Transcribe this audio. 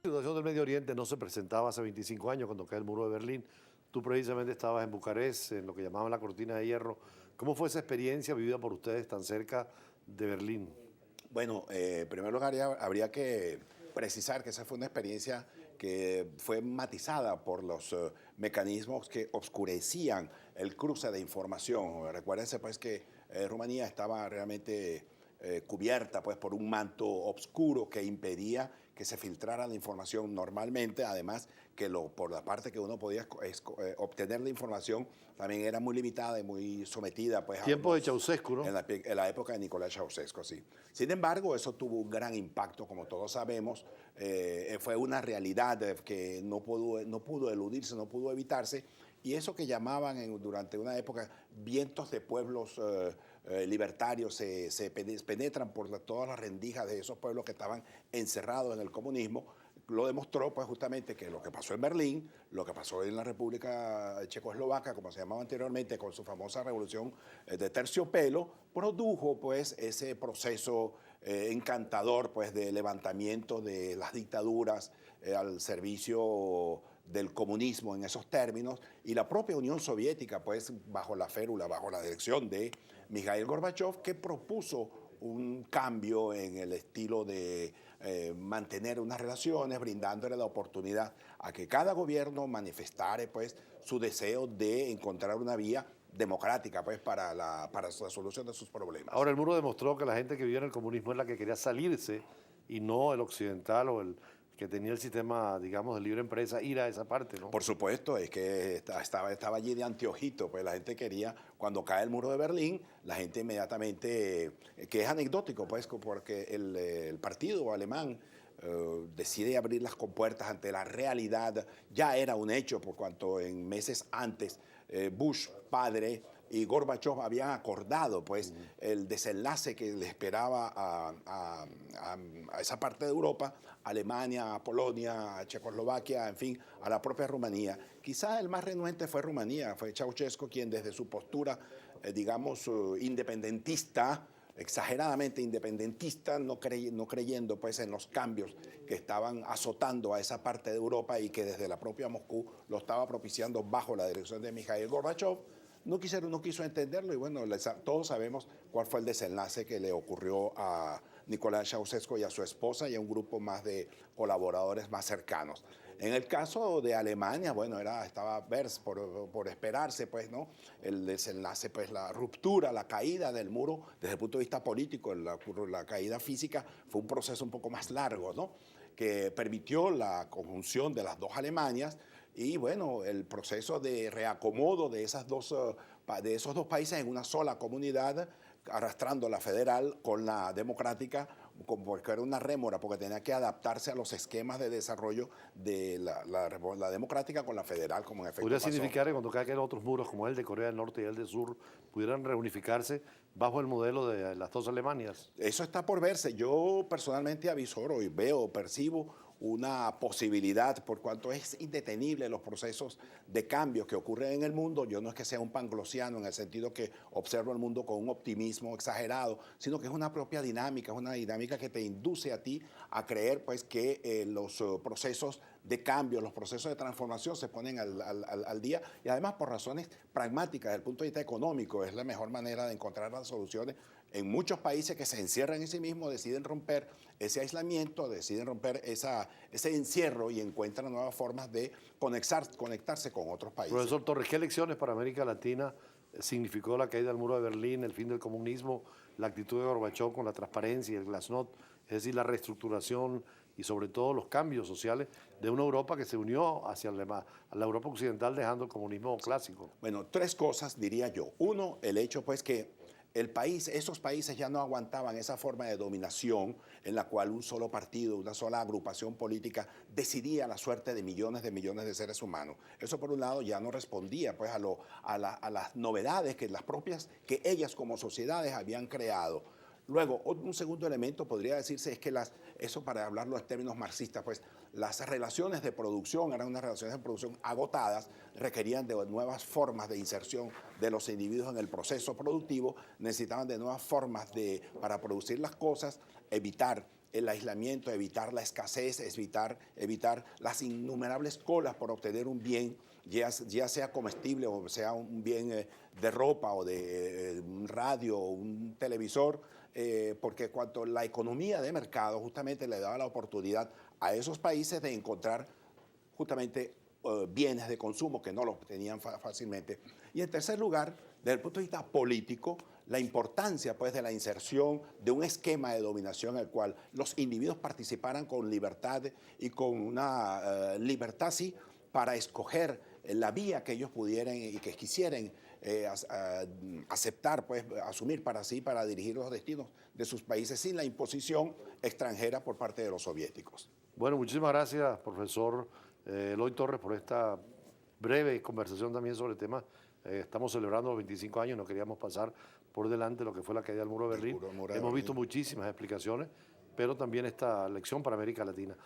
La situación del Medio Oriente no se presentaba hace 25 años cuando cae el muro de Berlín. Tú precisamente estabas en Bucarest, en lo que llamaban la cortina de hierro. ¿Cómo fue esa experiencia vivida por ustedes tan cerca de Berlín? Bueno, en primer lugar habría que precisar que esa fue una experiencia que fue matizada por los mecanismos que oscurecían el cruce de información. Recuérdense pues que Rumanía estaba realmente cubierta pues por un manto oscuro que impedía que se filtrara la información normalmente, además que por la parte que uno podía obtener la información también era muy limitada y muy sometida pues a Tiempo de unos Ceausescu, ¿no? en la época de Nicolás Ceausescu, sí. Sin embargo, eso tuvo un gran impacto, como todos sabemos. Fue una realidad que no pudo eludirse, no pudo evitarse. Y eso que llamaban durante una época vientos de pueblos libertarios se penetran por todas las rendijas de esos pueblos que estaban encerrados en el comunismo. Lo demostró pues justamente que lo que pasó en Berlín, lo que pasó en la República Checoslovaca, como se llamaba anteriormente, con su famosa revolución de terciopelo, produjo pues ese proceso encantador pues de levantamiento de las dictaduras al servicio del comunismo en esos términos, y la propia Unión Soviética pues bajo la férula, bajo la dirección de Mikhail Gorbachev, que propuso un cambio en el estilo de mantener unas relaciones, brindándole la oportunidad a que cada gobierno manifestara pues su deseo de encontrar una vía democrática pues para la solución de sus problemas. Ahora, el muro demostró que la gente que vivía en el comunismo es la que quería salirse y no el occidental o el que tenía el sistema, digamos, de libre empresa, ir a esa parte, ¿no? Por supuesto, es que estaba allí de anteojito, pues la gente quería, cuando cae el muro de Berlín, la gente inmediatamente, que es anecdótico, pues, porque el partido alemán decide abrir las compuertas ante la realidad. Ya era un hecho, por cuanto en meses antes Bush, padre, y Gorbachev habían acordado pues el desenlace que le esperaba a esa parte de Europa, Alemania, Polonia, Checoslovaquia, en fin, a la propia Rumanía. Quizás el más renuente fue Rumanía, fue Ceausescu quien desde su postura, digamos, independentista, exageradamente independentista, no creyendo pues en los cambios que estaban azotando a esa parte de Europa y que desde la propia Moscú lo estaba propiciando bajo la dirección de Mikhail Gorbachev. No quiso entenderlo y bueno, todos sabemos cuál fue el desenlace que le ocurrió a Nicolás Ceausescu y a su esposa y a un grupo más de colaboradores más cercanos. En el caso de Alemania, bueno, estaba por esperarse, pues, ¿no? El desenlace, pues, la ruptura, la caída del muro, desde el punto de vista político, la caída física fue un proceso un poco más largo, ¿no? Que permitió la conjunción de las dos Alemanias y bueno, el proceso de reacomodo de esos dos países en una sola comunidad, arrastrando la federal con la democrática, porque era una rémora, porque tenía que adaptarse a los esquemas de desarrollo de la democrática con la federal, como en efecto Podría pasó. significar que cuando caigan otros muros, como el de Corea del Norte y el del Sur, pudieran reunificarse bajo el modelo de las dos Alemanias. Eso está por verse. Yo personalmente avisoro y veo, percibo una posibilidad, por cuanto es indetenible los procesos de cambio que ocurren en el mundo. Yo no es que sea un panglosiano en el sentido que observo el mundo con un optimismo exagerado, sino que es una propia dinámica, es una dinámica que te induce a ti a creer pues, que los procesos de cambio, los procesos de transformación se ponen al día y además por razones pragmáticas desde el punto de vista económico. Es la mejor manera de encontrar las soluciones. En muchos países que se encierran en sí mismos deciden romper ese aislamiento, deciden romper ese encierro y encuentran nuevas formas de conectarse con otros países. Profesor Torres, ¿qué elecciones para América Latina significó la caída del muro de Berlín, el fin del comunismo, la actitud de Gorbachev con la transparencia y el glasnost, es decir, la reestructuración y sobre todo los cambios sociales de una Europa que se unió hacia la Europa occidental dejando el comunismo clásico? Bueno, tres cosas diría yo. Uno, el hecho pues que esos países ya no aguantaban esa forma de dominación en la cual un solo partido, una sola agrupación política decidía la suerte de millones de seres humanos. Eso por un lado ya no respondía pues a las novedades que ellas como sociedades habían creado. Luego, un segundo elemento podría decirse es que eso para hablarlo en términos marxistas, pues las relaciones de producción eran unas relaciones de producción agotadas, requerían de nuevas formas de inserción de los individuos en el proceso productivo, necesitaban de nuevas formas para producir las cosas, evitar el aislamiento, evitar la escasez, evitar las innumerables colas por obtener un bien, ya sea comestible o sea un bien de ropa o de un radio o un televisor, porque cuando la economía de mercado justamente le daba la oportunidad a esos países de encontrar justamente bienes de consumo que no los tenían fácilmente. Y en tercer lugar, desde el punto de vista político, la importancia pues, de la inserción de un esquema de dominación en el cual los individuos participaran con libertad y con una libertad sí para escoger la vía que ellos pudieran y que quisieran aceptar, pues, asumir para sí, para dirigir los destinos de sus países sin la imposición extranjera por parte de los soviéticos. Bueno, muchísimas gracias, profesor Eloy Torres, por esta breve conversación también sobre el tema. Estamos celebrando los 25 años, no queríamos pasar por delante lo que fue la caída del muro de Berlín. Hemos visto muchísimas explicaciones, pero también esta lección para América Latina.